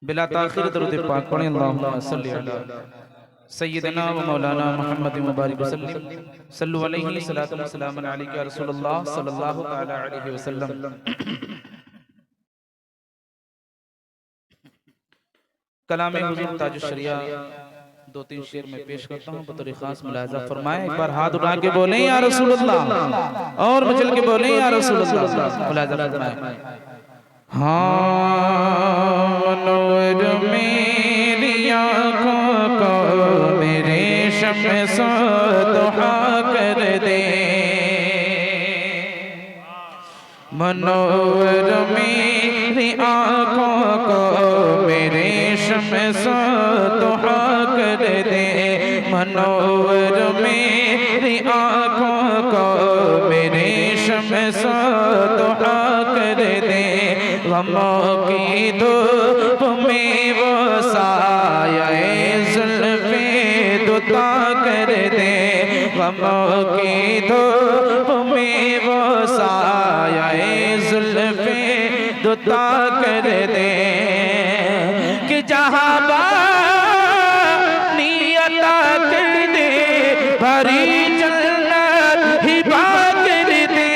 बिला ताखिर दरूद पाक पढ़ें। अल्लाहुम्मा सल्लि अला सय्यिदना व मौलाना मुहम्मद मुबारक वसल्लम सल्लु अलैहि सलातु व सलाम अलैका रसूलुल्लाह सल्लल्लाहु तआला अलैहि वसल्लम। कलाम हुजूर ताजुश शरिया दो तीन शेर में पेश करता हूँ, बतौर खास मुलाहिजा फरमाएं। एक बार हाथ उठा के बोलें या रसूलुल्लाह, और मचल के बोलें या रसूलुल्लाह। मुलाहिजा फरमाएं। हाँ नूर मेरी आँखों को मेरे शम्स दुहा कर दे, मनोर मेरी आँखों को मेरे शम्स दुहा कर दे, मनोर मेरी आँखों को मेरे शम्स दुहा कर दे। गमों की धूप में वो साये जुल्फ़े दुता कर दे, गमों की धूप में वो साये जुल्फ़े दुता कर दे। कि जहाँ नियता कर दे भरी जन्नत हिबा कर दे,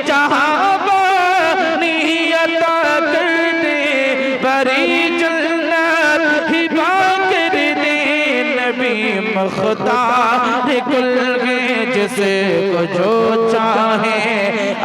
जहाँ नियता कर दे भरी जन्नत हिबा कर दे। नबी मुख्तार कुल है जिसे को जो चाहे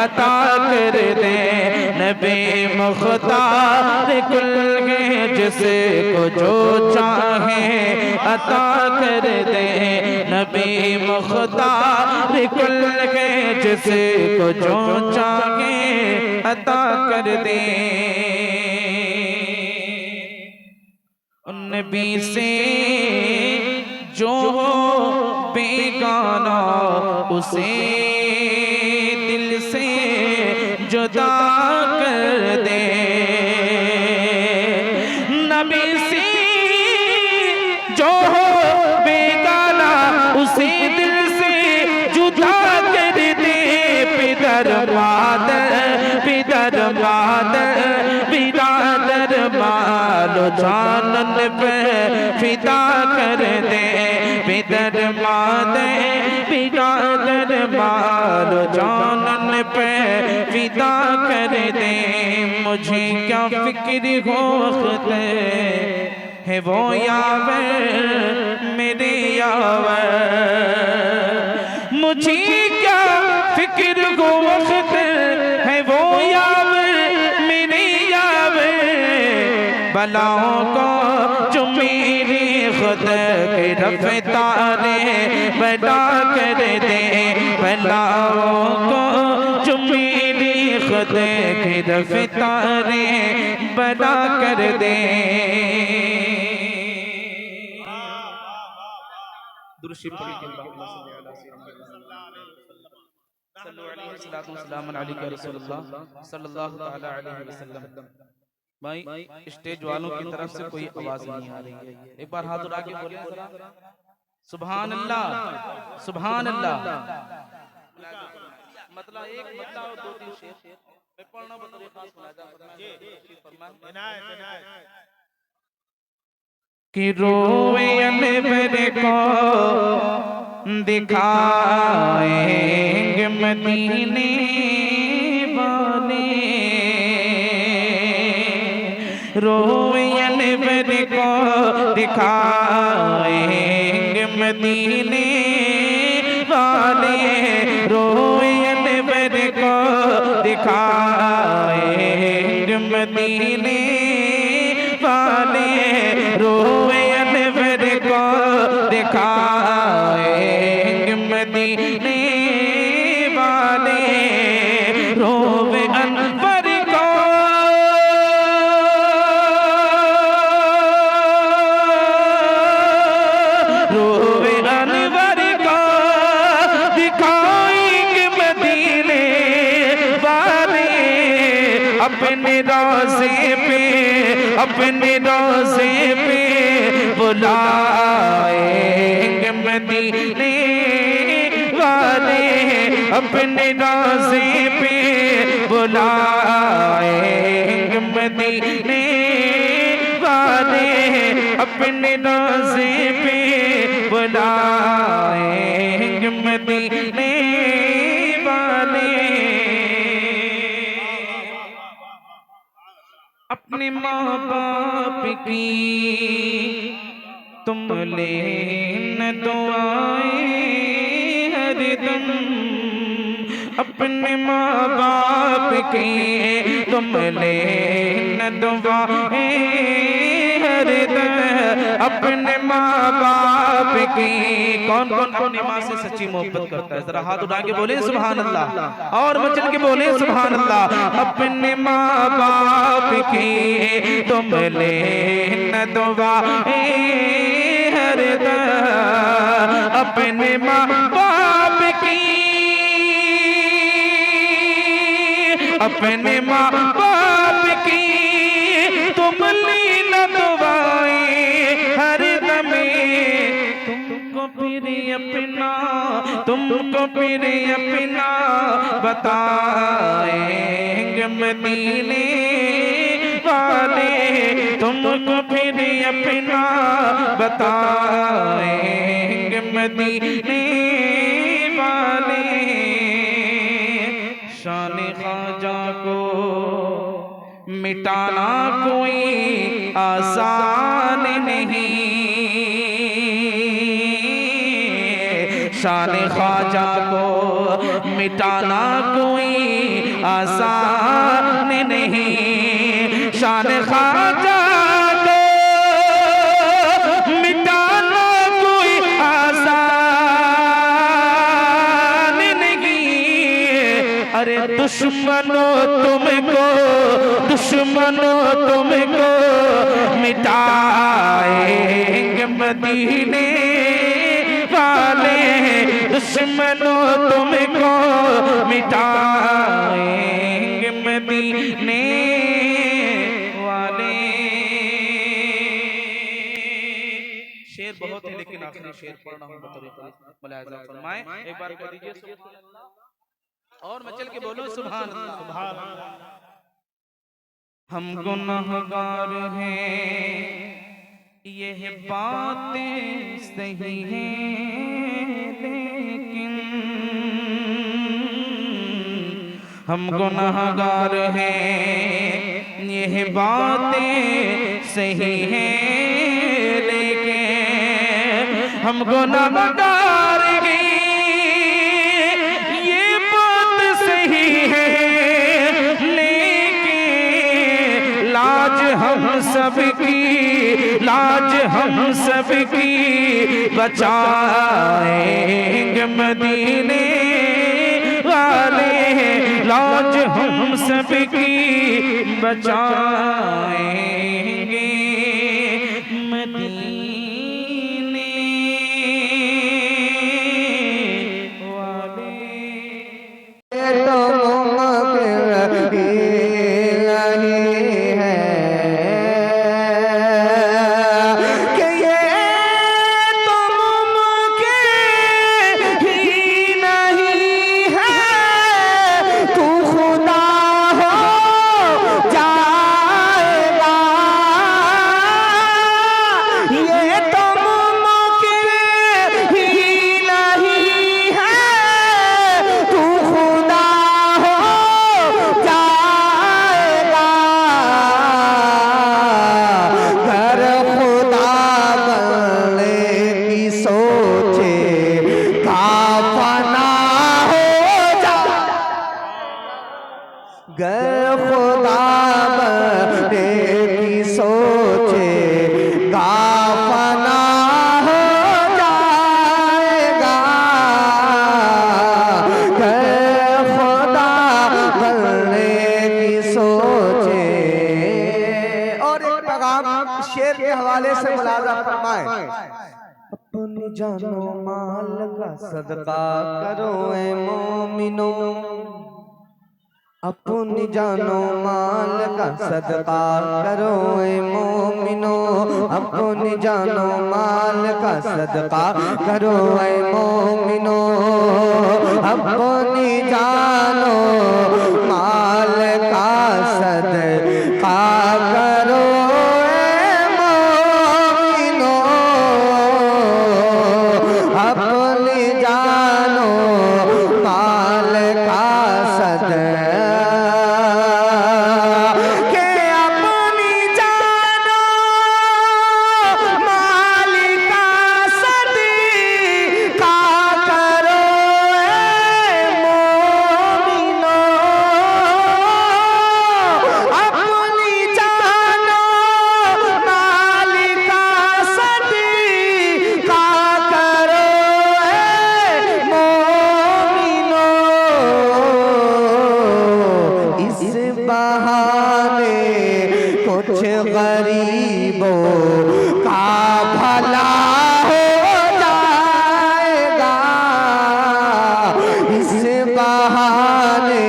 अता कर दे, नबी मुख्तार कुल है जिसे को जो चाहे अता कर दे, नबी मुख्तार कुल है जिसे को जो चाहे अता कर दे। नबी से जो बेगाना उसे दिल से जुदा कर दे, नबी से जो बेगाना उसे दिल से जुदा कर दे। पितर मादर पितर मादर बिरादर मालो जानन पे फिदा कर दे, पितर मादर बिरादर मालो जानन पे फिदा कर दे। मुझे क्या फिक्र होते है वो यावर मेरे यावर, मुझे क्या फिक्र को वक्त है वो यावर मेरे यावर। बलाओं को जो मेरी खुद के रफ्तारे बड़ा कर दे, बलाओं को जो मेरी खुद के रफ्तारे बड़ा कर दे। दुरूद भाई स्टेज वालों की तरफ से कोई आवाज नहीं आ रही है, एक बार हाथ उठा के बोले जरा सुभान अल्लाह सुभान अल्लाह। मतलब एक मतलब और दो तीन शेर मैं पढ़ना बता खास फरमाएं कि रोए अनवर को दिखाएंगे मदीने वाले, रोए अनवर को दिखाएंगे मदीने वाले, रोए अनवर को दिखाएंगे मदीने वाले, रोए अनवर को दिखाएंगे मदीने वाले, रोए अनवर को रोए अनवर को दिखाएंगे मदीने वाले। अपने रोज़े पे अपने रोज़े पे बुलाएंगे मदीने वाले, अपने रोज़े पे बुलाएंगे मदीने वाले। अपने रोज़े पे बुलाएंगे मदीने वाले। अपने माँ बाप की तुम लेना दुआएं हरदम, अपने माँ बाप की तुम लेना दुआएं हरदम, अपने माँ बाप की। कौन कौन अपनी माँ से सच्ची मोहब्बत करता है? जरा हाथ उठा के बोले सुभान अल्लाह, और मचल के बोले सुभान अल्लाह। अपने माँ बाप की तुम लेना दुआएं हरदम, अपने माँ बाप की, अपने माँ बाप की तुम लेना दुआएं हरदम। तुमको फिर अपना, तुमको फिर अपना बताएंगे मदीने वाले, तुमको फिर अपना बताएंगे मदीने वाले। शान ख्वाजा को मिटाना कोई आसान नहीं, शान ख्वाजा को मिटाना कोई आसान नहीं, शान ख्वाजा को मिटाना कोई आसान नहीं। अरे दुश्मनों तुमको, दुश्मनों तुमको मिटाएंगे मदीने वाले, दुश्मनों तुमको मिटाएंगे मदीने वाले। शेर बहुत है लेकिन आखिरी शेर पढ़ना हूं बतौर मुलाहिजा फरमाएं। एक बार कह दीजिए सुभान अल्लाह, और मचल के बोलो सुभान अल्लाह। सुभान अल्लाह। हम गुनाहगार हैं यह बातें सही हैं, लेकिन हम गुनाहगार हैं यह बातें सही हैं, लेकिन हम गुनाहगार हैं ये बात सही है, लेकिन लाज हम सबकी, लाज हम सबकी बचाएंगे मदीने वाले, लाज हम सबकी बचाएंगे मदीने वाले। शेर के हवाले से मुलाजा फरमाए। अपनी जानो माल का सदका करो ए मोमिनो, अपनी जानो माल का सदका करो ए मोमिनो, अपनी जानो माल का सदका करो ए मोमिनो, अपनी जानो माल का सदका करो ए मोमिनो। का भला हो जाएगा, इस बहाने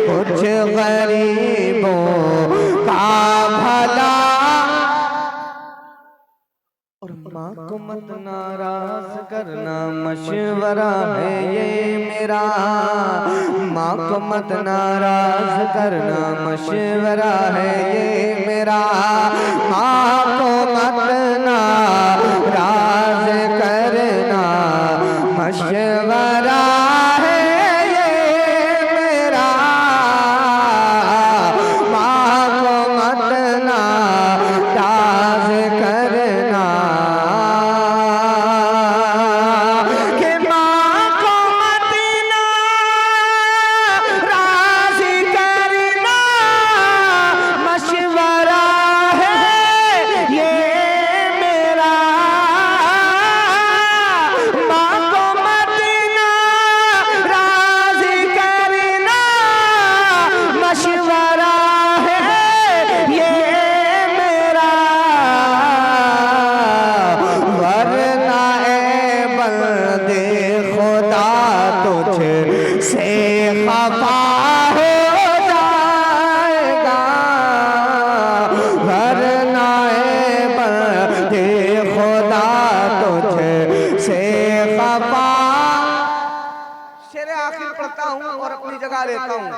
कुछ गरीबों का भला। और माँ को मत नाराज करना मशवरा है ये मेरा, माँ को मत नाराज करना मशवरा है ये मेरा, माँ को मत नाराज करना मशवरा है ये मेरा, माँ को मत नाराज करना, कि माँ को मत नाराज करना मशवरा है ये मेरा, माँ को मत नाराज करना मशवरा है ये मेरा, वरना ए बंदे खुदा तुझ से खफा हो जाएगा, वरना ए बंदे खुदा तुझ से खफा। शेर आखिर पढ़ता हूँ और अपनी जगह लेता हूँ।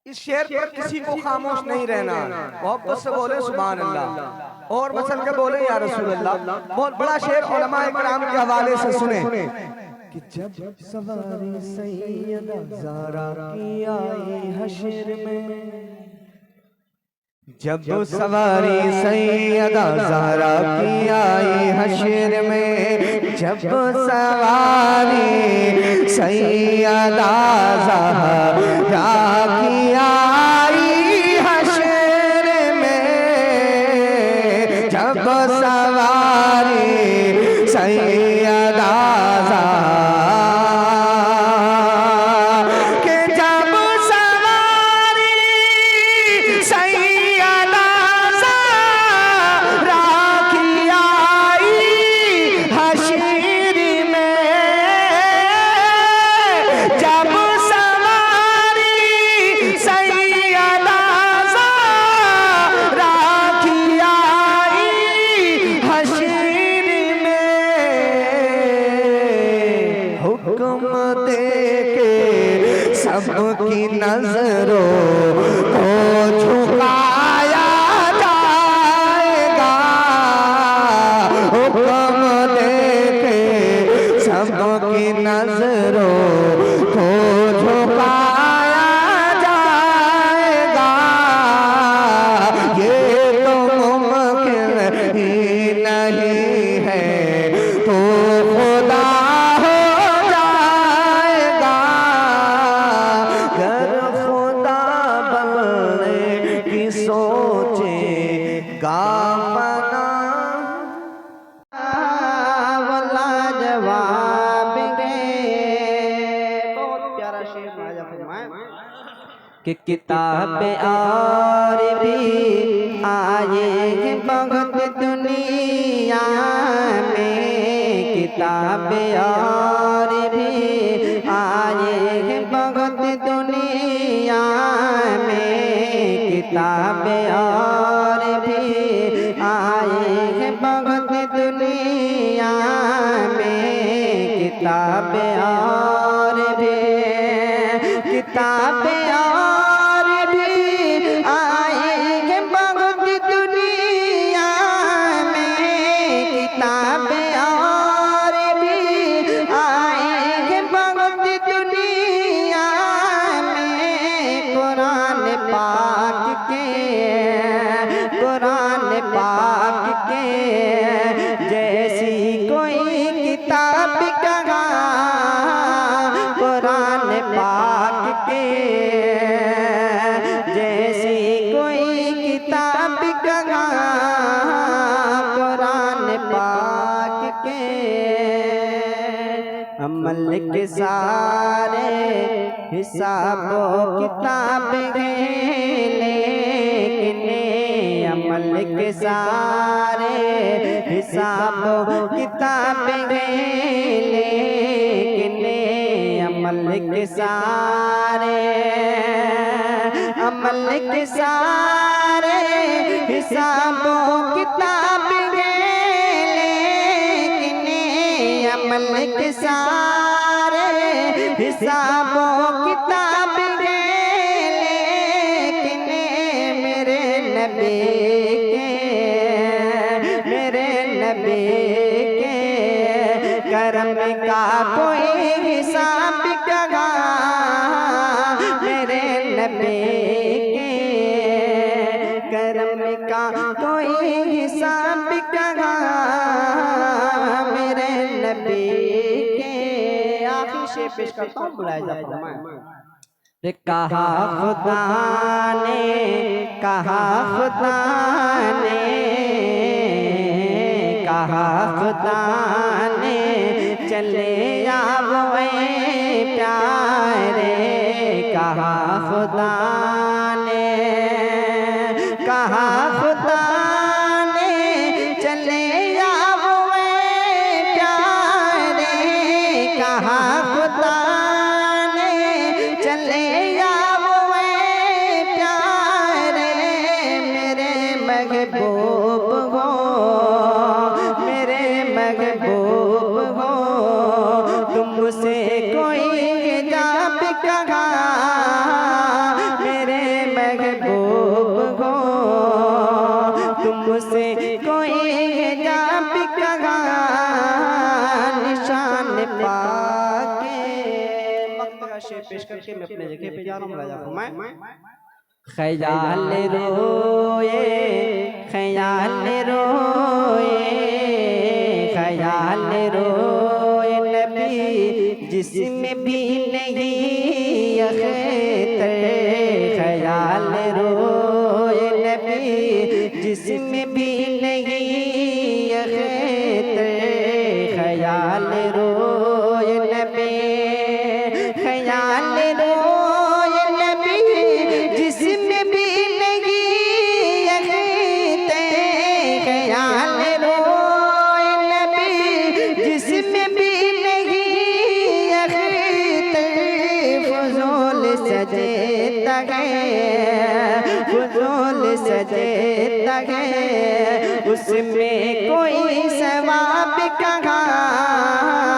इस शेर पर किसी को खामोश नहीं रहना, मोहब्बत से बोले सुभान अल्लाह और मसल के बोले या रसूल अल्लाह। बहुत बड़ा शेर उलमा इकराम के हवाले से सुने कि जब सवारी सैयदा ज़हरा की आई हश्र में, जब सवारी सैयदा ज़हरा की आई हश्र में, जब सवारी सैयदा ज़हरा की आई हश्र में, जब सवारी सैयदा कि जब सवारी सैयदा ज़हरा की आई हश्र में, जब सवारी सैयदा ज़हरा की आई हश्र में, हुक्म दे के सबकी नजरों को झुकाया जाएगा, हुक्म दे के सबकी नजरों को झुकाया जाएगा, ये तो मुमकिन ही नहीं है तो खुदा हो जाएगा, गर खुदा बनने की सोचेगा बना वाला जवाब दे। बहुत प्यारा शेर राजा फरमाए कि किताब और भी आए भगत दुनिया में, किताब और भी आए भगत दुनिया में, किताब और भी आए भगत दुनिया में, किताब और भी, किताब और भी आएंगे भगत दुनिया में, किताब और भी आएंगे भगत दुनिया में, कुरान पाक के, कुरान पाक के जैसी कोई किताब कहाँ, कुरान पाक के जैसी कोई किताब कहाँ, कुरान पाक के अमल के सारे हिसाब किताब है, लेकिन अमल के सारे हिसाब किताब लेकिन अमल के सारे हिसाब किताब लेकिन अमल के सारे हिसाब किताब लेकिन मेरे नबी के करम का कोई हिसाब कहा मेरे नबी के करम का कोई हिसाब कहा मेरे नबी के। आखिर से पेश करता हूँ, बुलाया जा फरमाए। कहा खुदा ने कहा खुदा ने चले आओ प्यारे। कहा खुदा ने चले आओ प्यारे। कहा खुदा ने चले आओ प्यारे। मेरे महबूब हो तुमसे कोई हिजाब कहा मेरे महबूब हो तुमसे कोई हिजाब कहा। निशान पाके मक्का शेर पेश करके मैं अपने जगह पे जा रहा हूँ। राजा फरमाए ख्याल रोए नबी जिसमें भी नहीं अख्तर। ख्याल रोए नबी जिसमें भी नहीं अख्तर। ख्याल रोए नबी जिसमें भी नहीं अख्तर। ख्याल रोए नबी जिसमें भी नहीं अख्तर। फजूल सजेता है उसमें कोई सवाब कहाँ